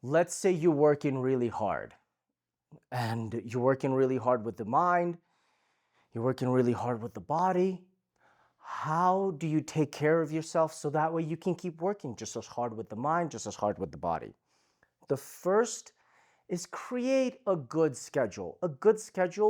Let's say you're working really hard and you're working really hard with the mind, you're working really hard with the body. How do you take care of yourself so that way you can keep working just as hard with the mind, just as hard with the body? The first is create a good schedule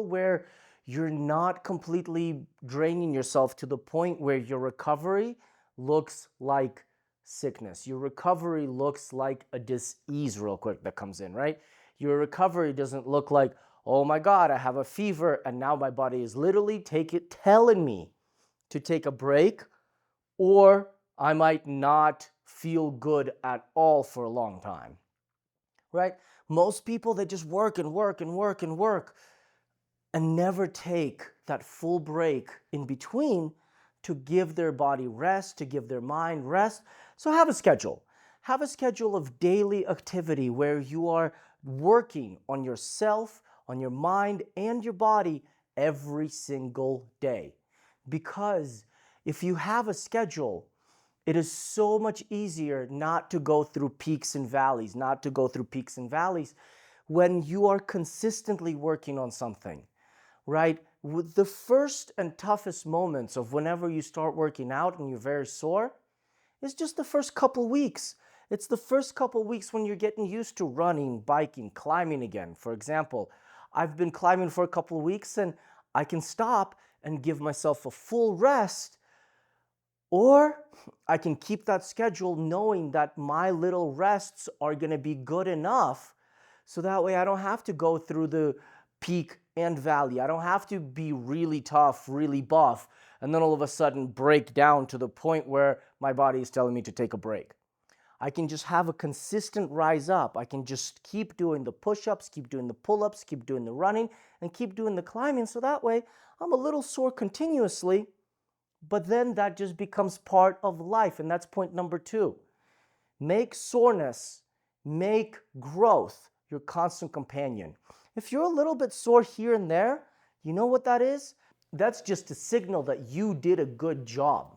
where you're not completely draining yourself to the point where your recovery looks like sickness. Your recovery looks like a disease real quick that comes in, right? Your recovery doesn't look like, oh my God, I have a fever and now my body is literally telling me to take a break, or I might not feel good at all for a long time, right? Most people, they just work and work and work and work and never take that full break in between to give their body rest, to give their mind rest. So have a schedule. Have a schedule of daily activity where you are working on yourself, on your mind, and your body every single day. Because if you have a schedule, it is so much easier not to go through peaks and valleys, when you are consistently working on something, right? With the first and toughest moments of whenever you start working out and you're very sore, it's just the first couple weeks. It's the first couple weeks when you're getting used to running, biking, climbing again. For example, I've been climbing for a couple of weeks and I can stop and give myself a full rest, or I can keep that schedule knowing that my little rests are going to be good enough so that way I don't have to go through the peak and valley. I don't have to be really tough, really buff, and then all of a sudden break down to the point where my body is telling me to take a break. I can just have a consistent rise up. I can just keep doing the push-ups, keep doing the pull-ups, keep doing the running, and keep doing the climbing. So that way I'm a little sore continuously, but then that just becomes part of life. And that's point number 2. Make soreness, make growth your constant companion. If you're a little bit sore here and there, you know what that is? That's just a signal that you did a good job.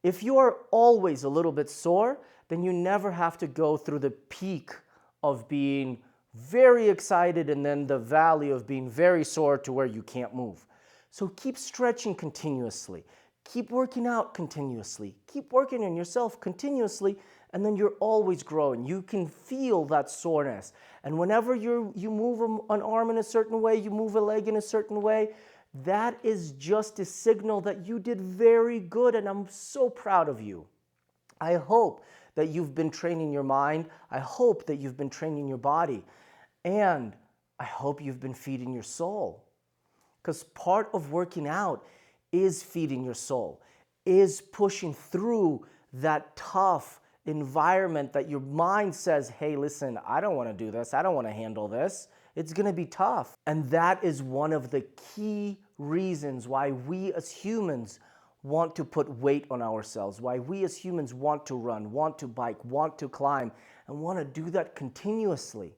If you are always a little bit sore, then you never have to go through the peak of being very excited and then the valley of being very sore to where you can't move. So keep stretching continuously. Keep working out continuously. Keep working on yourself continuously, and then you're always growing. You can feel that soreness. And whenever you move an arm in a certain way, you move a leg in a certain way, that is just a signal that you did very good, and I'm so proud of you. I hope that you've been training your mind. I hope that you've been training your body. And I hope you've been feeding your soul. Because part of working out is feeding your soul, is pushing through that tough environment that your mind says, hey, listen, I don't want to do this. I don't want to handle this. It's going to be tough. And that is one of the key reasons why we as humans want to put weight on ourselves, why we as humans want to run, want to bike, want to climb, and want to do that continuously.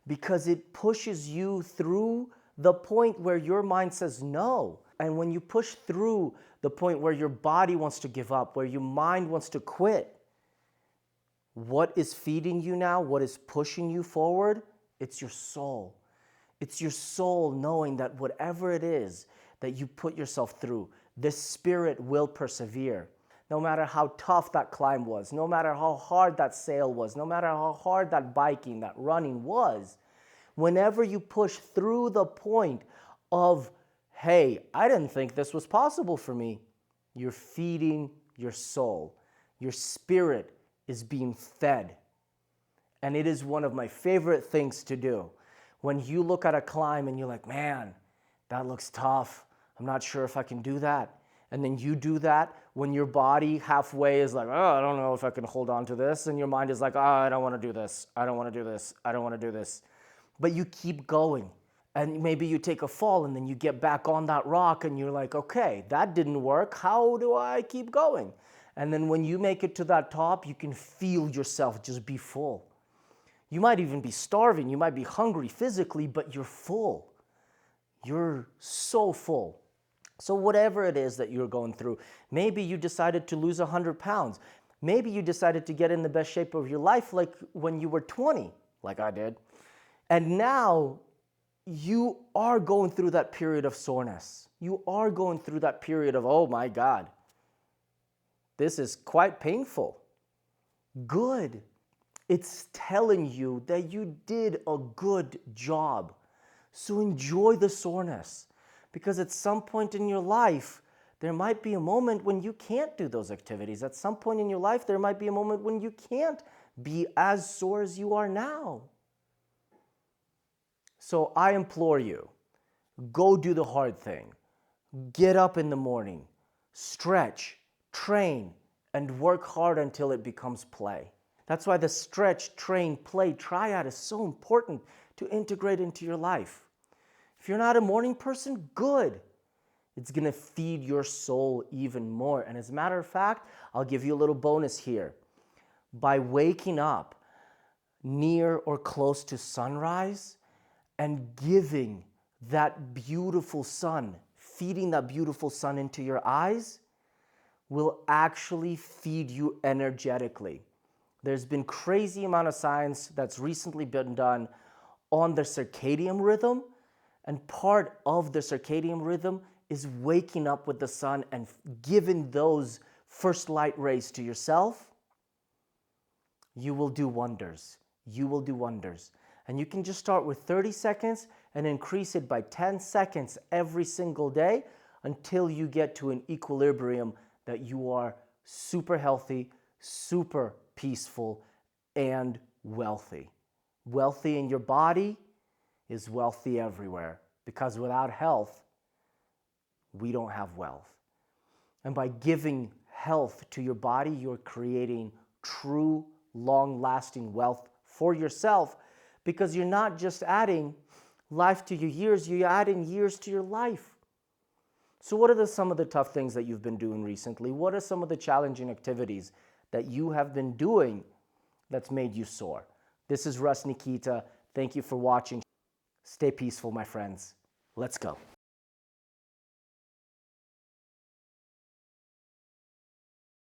Because it pushes you through the point where your mind says no. And when you push through the point where your body wants to give up, where your mind wants to quit, what is feeding you now? What is pushing you forward? It's your soul. It's your soul knowing that whatever it is that you put yourself through, this spirit will persevere. No matter how tough that climb was, no matter how hard that sail was, no matter how hard that biking, that running was, whenever you push through the point of, hey, I didn't think this was possible for me, you're feeding your soul. Your spirit is being fed. And it is one of my favorite things to do. When you look at a climb and you're like, man, that looks tough. I'm not sure if I can do that. And then you do that when your body halfway is like, oh, I don't know if I can hold on to this. And your mind is like, oh, I don't want to do this. I don't want to do this. I don't want to do this. But you keep going. And maybe you take a fall and then you get back on that rock and you're like, okay, that didn't work. How do I keep going? And then when you make it to that top, you can feel yourself just be full. You might even be starving. You might be hungry physically, but you're full. You're so full. So whatever it is that you're going through, maybe you decided to lose 100 pounds. Maybe you decided to get in the best shape of your life like when you were 20, like I did. And now you are going through that period of soreness. You are going through that period of, oh my God, this is quite painful. Good. It's telling you that you did a good job. So enjoy the soreness, because at some point in your life, there might be a moment when you can't do those activities. At some point in your life, there might be a moment when you can't be as sore as you are now. So I implore you, go do the hard thing. Get up in the morning, stretch, train, and work hard until it becomes play. That's why the stretch, train, play triad is so important to integrate into your life. If you're not a morning person, good. It's going to feed your soul even more. And as a matter of fact, I'll give you a little bonus here. By waking up near or close to sunrise and giving that beautiful sun, feeding that beautiful sun into your eyes, will actually feed you energetically. There's been crazy amount of science that's recently been done on the circadian rhythm, and part of the circadian rhythm is waking up with the sun and giving those first light rays to yourself. You will do wonders. You will do wonders. And you can just start with 30 seconds and increase it by 10 seconds every single day until you get to an equilibrium that you are super healthy, super peaceful, and wealthy. Wealthy in your body is wealthy everywhere, because without health, we don't have wealth. And by giving health to your body, you're creating true, long-lasting wealth for yourself, because you're not just adding life to your years, you're adding years to your life. So what are some of the tough things that you've been doing recently? What are some of the challenging activities that you have been doing that's made you sore? This is Nikita. Thank you for watching. Stay peaceful, my friends. Let's go.